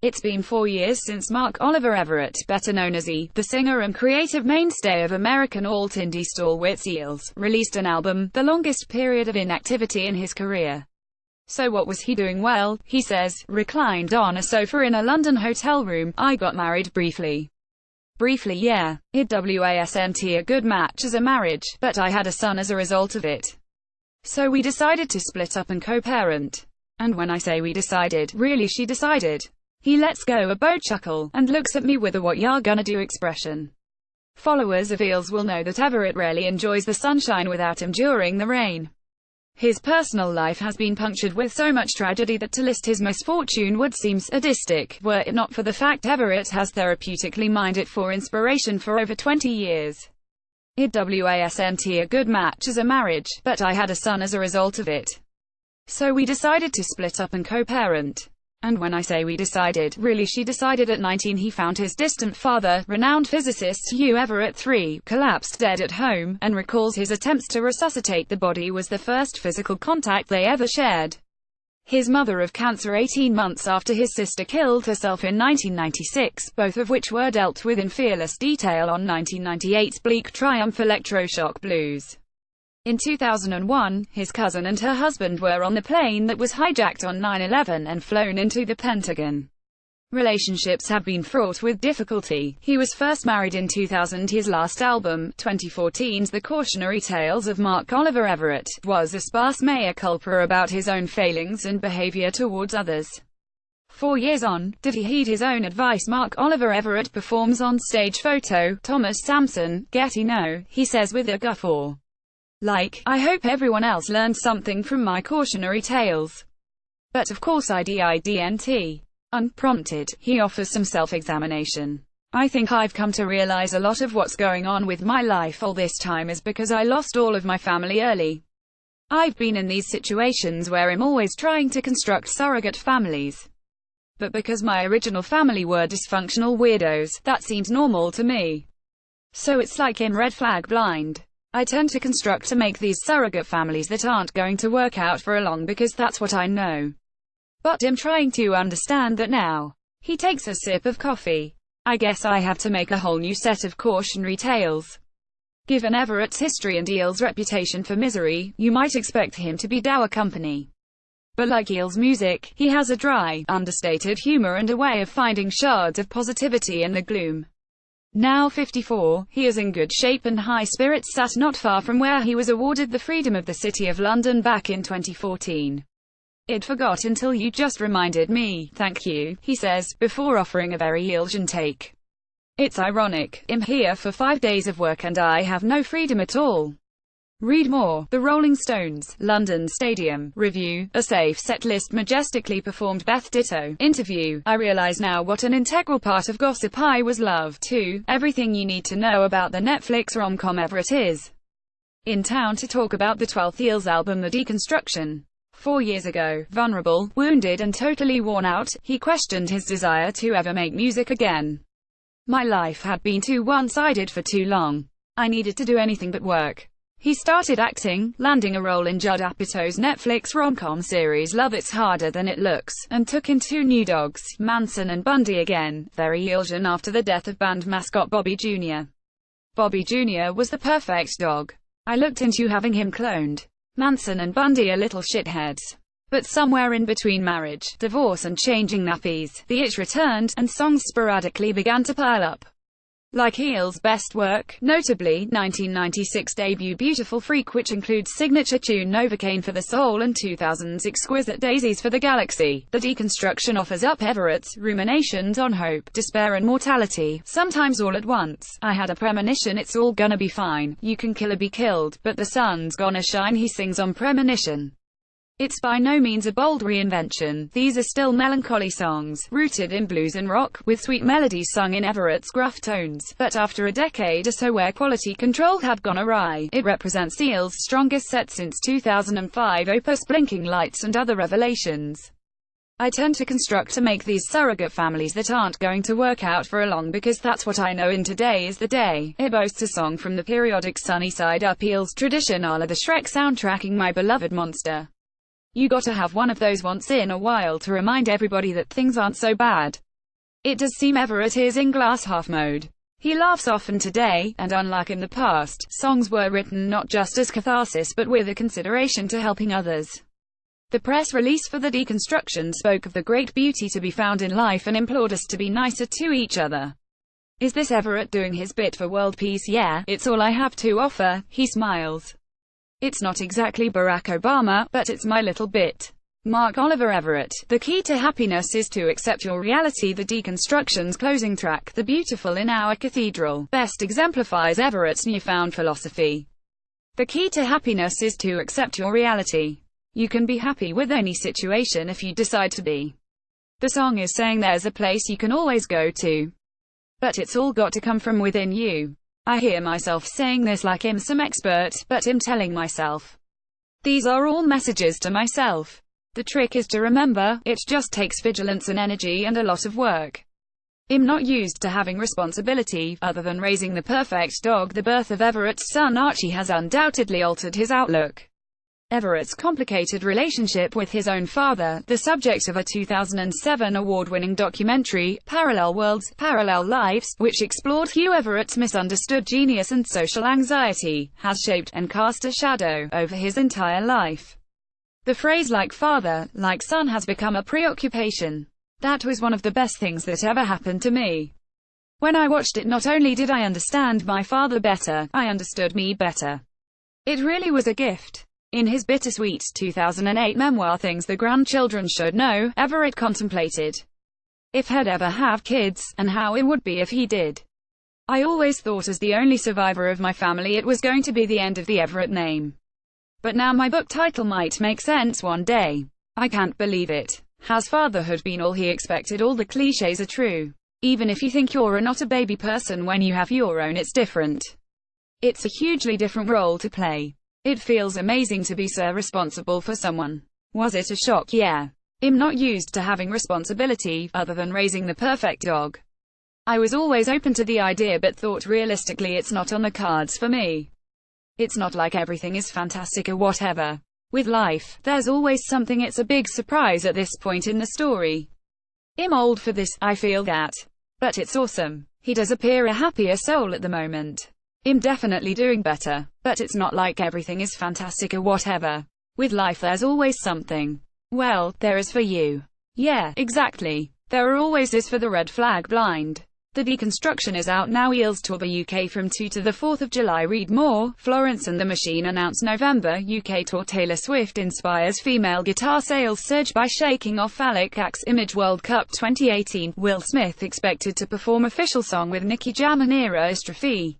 It's been 4 years since Mark Oliver Everett, better known as E, the singer and creative mainstay of American alt-indie stalwarts Eels, released an album, the longest period of inactivity in his career. So what was he doing? Well, he says, reclined on a sofa in a London hotel room, I got married briefly. Briefly, yeah. It wasn't a good match as a marriage, but I had a son as a result of it. So we decided to split up and co-parent. And when I say we decided, really she decided. He lets go a boat chuckle, and looks at me with a what ya gonna do expression. Followers of Eels will know that Everett rarely enjoys the sunshine without enduring the rain. His personal life has been punctured with so much tragedy that to list his misfortune would seem sadistic, were it not for the fact Everett has therapeutically mined it for inspiration for over 20 years. It wasn't a good match as a marriage, but I had a son as a result of it. So we decided to split up and co-parent. And when I say we decided, really she decided. At 19 he found his distant father, renowned physicist Hugh Everett III, collapsed dead at home, and recalls his attempts to resuscitate the body was the first physical contact they ever shared. His mother of cancer 18 months after his sister killed herself in 1996, both of which were dealt with in fearless detail on 1998's Bleak Triumph Electroshock Blues. In 2001, his cousin and her husband were on the plane that was hijacked on 9/11 and flown into the Pentagon. Relationships have been fraught with difficulty. He was first married in 2000. His last album, 2014's The Cautionary Tales of Mark Oliver Everett, was a sparse mea culpa about his own failings and behavior towards others. 4 years on, did he heed his own advice? Mark Oliver Everett performs on stage. Photo, Thomas Sampson, Getty. No, he says with a guffaw. Like, I hope everyone else learned something from my cautionary tales. But of course I didn't. Unprompted, he offers some self-examination. I think I've come to realize a lot of what's going on with my life all this time is because I lost all of my family early. I've been in these situations where I'm always trying to construct surrogate families. But because my original family were dysfunctional weirdos, that seems normal to me. So it's like I'm red flag blind. I tend to construct to make these surrogate families that aren't going to work out for long because that's what I know. But I'm trying to understand that now. He takes a sip of coffee. I guess I have to make a whole new set of cautionary tales. Given Everett's history and Eels' reputation for misery, you might expect him to be dour company. But like Eels' music, he has a dry, understated humor and a way of finding shards of positivity in the gloom. Now 54, he is in good shape and high spirits, sat not far from where he was awarded the Freedom of the City of London back in 2014. I'd forgot until you just reminded me, thank you, he says, before offering a very Eelsian take. It's ironic, I'm here for 5 days of work and I have no freedom at all. Read more. The Rolling Stones, London Stadium, Review, a safe set list majestically performed. Beth Ditto, Interview, I realize now what an integral part of gossip I was. Love, 2, everything you need to know about the Netflix rom-com Everett is in town to talk about the 12th Eels album The Deconstruction. 4 years ago, vulnerable, wounded and totally worn out, he questioned his desire to ever make music again. My life had been too one-sided for too long. I needed to do anything but work. He started acting, landing a role in Judd Apatow's Netflix rom-com series Love It's Harder Than It Looks, and took in 2 new dogs, Manson and Bundy, again, very Eelsian after the death of band mascot Bobby Jr. Bobby Jr. was the perfect dog. I looked into having him cloned. Manson and Bundy are little shitheads. But somewhere in between marriage, divorce and changing nappies, the itch returned, and songs sporadically began to pile up. Like Eels' best work, notably, 1996 debut Beautiful Freak, which includes signature tune Novocaine for the Soul and 2000's Exquisite Daisies for the Galaxy, The Deconstruction offers up Everett's ruminations on hope, despair and mortality, sometimes all at once. I had a premonition it's all gonna be fine, you can kill or be killed, but the sun's gonna shine, he sings on Premonition. It's by no means a bold reinvention, these are still melancholy songs, rooted in blues and rock, with sweet melodies sung in Everett's gruff tones, but after a decade or so where quality control had gone awry, it represents Eels' strongest set since 2005 opus Blinking Lights and Other Revelations. I tend to construct to make these surrogate families that aren't going to work out for long because that's what I know, and today is the day. It boasts a song from the periodic Sunny Side Up Eels tradition a la the Shrek soundtracking My Beloved Monster. You gotta have one of those once in a while to remind everybody that things aren't so bad. It does seem Everett is in glass-half mode. He laughs often today, and unlike in the past, songs were written not just as catharsis but with a consideration to helping others. The press release for the deconstruction spoke of the great beauty to be found in life and implored us to be nicer to each other. Is this Everett doing his bit for world peace? Yeah, it's all I have to offer, he smiles. It's not exactly Barack Obama, but it's my little bit. Mark Oliver Everett. The key to happiness is to accept your reality. The deconstruction's closing track, The Beautiful in Our Cathedral, best exemplifies Everett's newfound philosophy. The key to happiness is to accept your reality. You can be happy with any situation if you decide to be. The song is saying there's a place you can always go to. But it's all got to come from within you. I hear myself saying this like I'm some expert, but I'm telling myself. These are all messages to myself. The trick is to remember, it just takes vigilance and energy and a lot of work. I'm not used to having responsibility, other than raising the perfect dog. The birth of Everett's son Archie has undoubtedly altered his outlook. Everett's complicated relationship with his own father, the subject of a 2007 award-winning documentary, Parallel Worlds, Parallel Lives, which explored Hugh Everett's misunderstood genius and social anxiety, has shaped and cast a shadow over his entire life. The phrase "like father, like son" has become a preoccupation. That was one of the best things that ever happened to me. When I watched it, not only did I understand my father better, I understood me better. It really was a gift. In his bittersweet 2008 memoir Things the Grandchildren Should Know, Everett contemplated if he'd ever have kids, and how it would be if he did. I always thought as the only survivor of my family it was going to be the end of the Everett name. But now my book title might make sense one day. I can't believe it. Has fatherhood been all he expected? All the cliches are true. Even if you think you're not a baby person when you have your own, it's different. It's a hugely different role to play. It feels amazing to be so responsible for someone. Was it a shock? Yeah. I'm not used to having responsibility, other than raising the perfect dog. I was always open to the idea but thought realistically it's not on the cards for me. It's not like everything is fantastic or whatever. With life, there's always something. It's a big surprise at this point in the story. I'm old for this, I feel that. But it's awesome. He does appear a happier soul at the moment. I'm definitely doing better. But it's not like everything is fantastic or whatever. With life there's always something. Well, there is for you. Yeah, exactly. There always is for the red flag blind. The deconstruction is out now. Eels tour the UK from 2 to the 4th of July. Read more. Florence and the Machine announce November UK tour. Taylor Swift inspires female guitar sales surge by shaking off phallic acts. Image World Cup 2018. Will Smith expected to perform official song with Nicki Jam and Era Istrophy.